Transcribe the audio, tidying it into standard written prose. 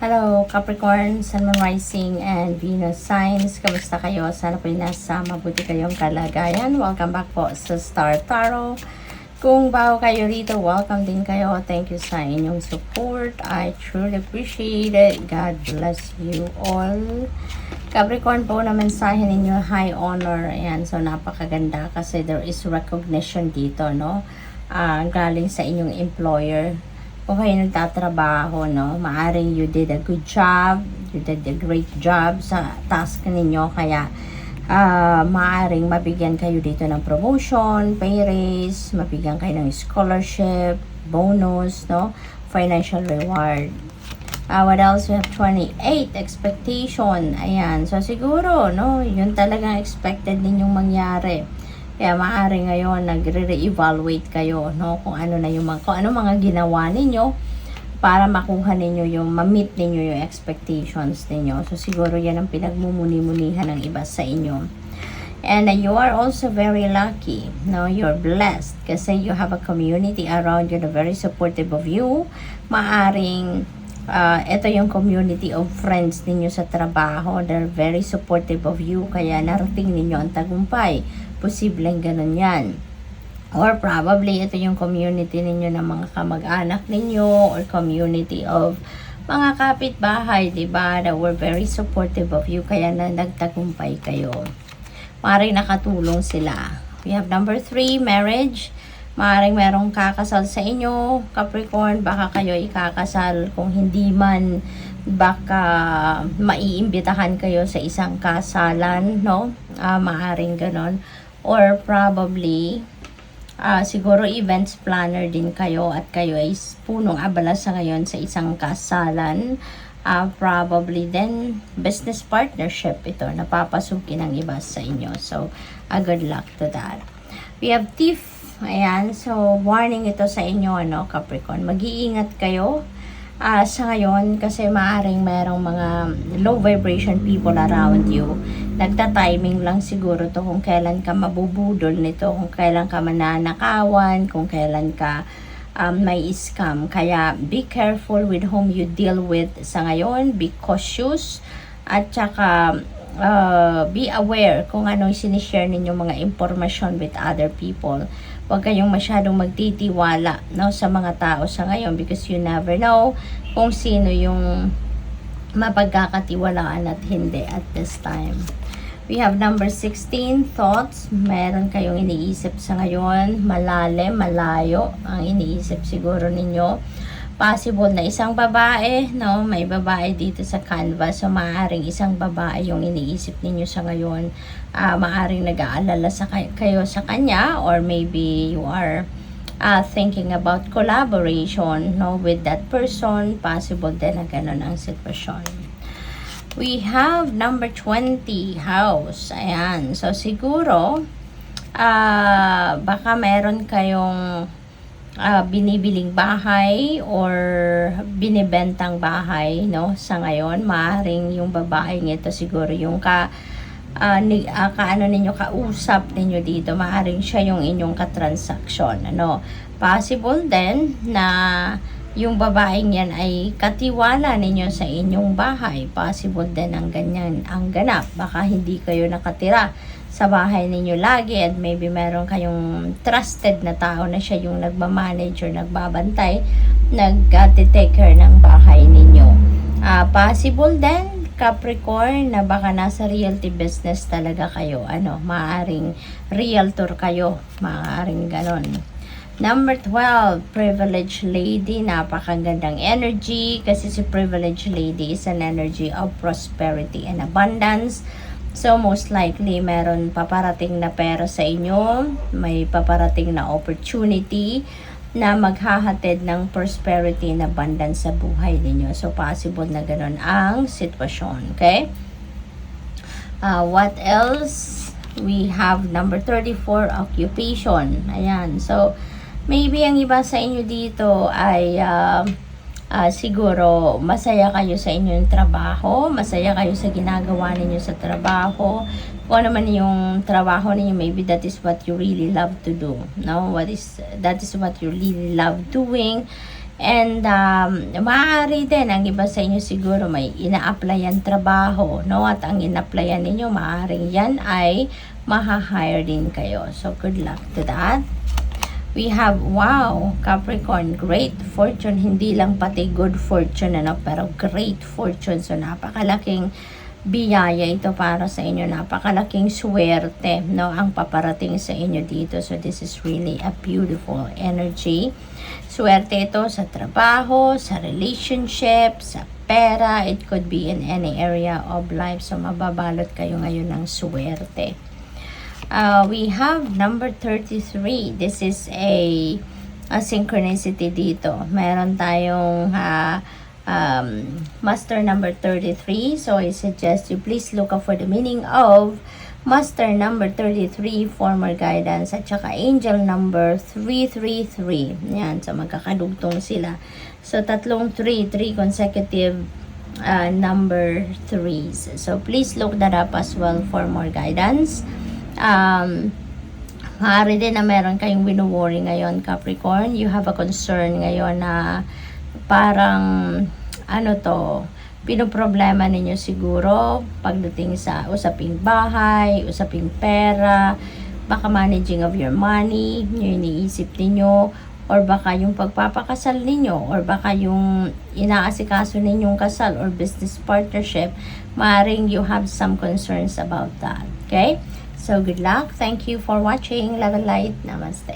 Hello, Capricorn, Sun, Moon, Rising, and Venus signs. Kamusta kayo? Sana po nasa mabuti kayong kalagayan. Welcome back po sa Star Tarot. Kung bago kayo rito, welcome din kayo. Thank you sa inyong support. I truly appreciate it. God bless you all. Capricorn po na mensahe ninyo, high honor. Ayan, so napakaganda kasi there is recognition dito, no? Galing sa inyong employer. Kung kayo nagtatrabaho, no, maaring you did a good job, you did a great job sa task ninyo, kaya maaring mabigyan kayo dito ng promotion, pay raise, mabigyan kayo ng scholarship, bonus, no, financial reward. What else? We have 28, expectation. Ayan, so siguro, no, yun talagang expected ninyong mangyari. Kaya maaari ngayon nagre-reevaluate kayo, no, kung ano na yung kung ano mga ginawa ninyo para makuha ninyo yung ma-meet ninyo yung expectations ninyo. So siguro yan ang pinagmumuni-munihan ng iba sa inyo. And you are also very lucky, no, you're blessed kasi you have a community around you na very supportive of you. Maaring ito yung community of friends ninyo sa trabaho, they're very supportive of you, kaya narating ninyo ang tagumpay. Posibleng ganun yan. Or probably ito yung community ninyo ng mga kamag-anak ninyo or community of mga kapitbahay, diba? That were very supportive of you, kaya na nagtagumpay kayo. Maaaring nakatulong sila. We have number 3, marriage. Maaaring merong kakasal sa inyo, Capricorn. Baka kayo ikakasal, kung hindi man, baka maiimbitahan kayo sa isang kasalan, no? Maaaring ganon. Or probably, siguro events planner din kayo at kayo ay punong abala sa ngayon sa isang kasalan. Probably then, business partnership ito, napapasukin ng iba sa inyo. So, good luck to that. We have thief. Ayan, so warning ito sa inyo, ano, Capricorn. Mag-iingat kayo sa ngayon kasi maaring merong mga low vibration people around you. Nagta-timing lang siguro to kung kailan ka mabubudol nito, kung kailan ka mananakawan, kung kailan ka may scam. Kaya be careful with whom you deal with sa ngayon. Be cautious at saka be aware kung ano yung sinishare ninyo mga impormasyon with other people. Huwag kayong masyadong magtitiwala, no, sa mga tao sa ngayon because you never know kung sino yung mapagkakatiwalaan at hindi at this time. We have number 16, thoughts. Meron kayong iniisip sa ngayon, malalim, malayo ang iniisip siguro ninyo. Possible na isang babae, no? May babae dito sa canvas. So, maaaring isang babae yung iniisip ninyo sa ngayon. Maaaring nag-aalala kayo sa kanya, or maybe you are thinking about collaboration, no, with that person. Possible din na ganun ang sitwasyon. We have number 20, house. Ayan. So, siguro, baka meron kayong binibiling bahay or binibentang bahay, no, sa ngayon. Maaaring yung babaeng ito siguro yung kaano ninyo, kausap ninyo dito, maaaring siya yung inyong katransaksyon, ano. Possible din na yung babaeng yan ay katiwala ninyo sa inyong bahay. Possible din ang ganyan ang ganap. Baka hindi kayo nakatira sa bahay ninyo lagi at maybe meron kayong trusted na tao na siya yung nagmamanage or nagbabantay, nag-take care ng bahay ninyo. Possible din, Capricorn, na baka nasa realty business talaga kayo. Ano, maaaring realtor kayo. Maaaring ganon. Number 12, privileged lady. Napakagandang energy kasi si privileged lady is an energy of prosperity and abundance. So, most likely, meron paparating na pera sa inyo. May paparating na opportunity na maghahatid ng prosperity and abundance sa buhay ninyo. So, possible na ganun ang sitwasyon. Okay? What else? We have number 34, occupation. Ayan. So, maybe ang iba sa inyo dito ay siguro masaya kayo sa inyong trabaho, masaya kayo sa ginagawa ninyo sa trabaho. Kung ano man yung trabaho ninyo, maybe that is what you really love to do, no? That is what you really love doing. And maaari din, ang iba sa inyo siguro may ina-applyan trabaho, no? At ang ina-applyan ninyo, maaaring yan ay maha-hire din kayo. So, good luck to that. We have, wow, Capricorn, great fortune. Hindi lang pati good fortune, ano, pero great fortune. So, napakalaking biyaya ito para sa inyo. Napakalaking swerte, no, ang paparating sa inyo dito. So, this is really a beautiful energy. Swerte ito sa trabaho, sa relationship, sa pera. It could be in any area of life. So, mababalot kayo ngayon ng swerte. We have number 33. This is a synchronicity dito. Meron tayong master number 33. So, I suggest you please look up for the meaning of master number 33 for more guidance, at saka angel number 333. Yan, so magkakadugtong sila. So, tatlong 3 consecutive number 3s. So, please look that up as well for more guidance. Maaari din na meron kayong wino-worry ngayon, Capricorn. You have a concern ngayon na parang, pinoproblema ninyo siguro pagdating sa usaping bahay, usaping pera, baka managing of your money, yung iniisip ninyo, or baka yung pagpapakasal ninyo, or baka yung inaasikaso ninyong kasal or business partnership. Maaaring you have some concerns about that. Okay? So, good luck. Thank you for watching. Love and light. Namaste.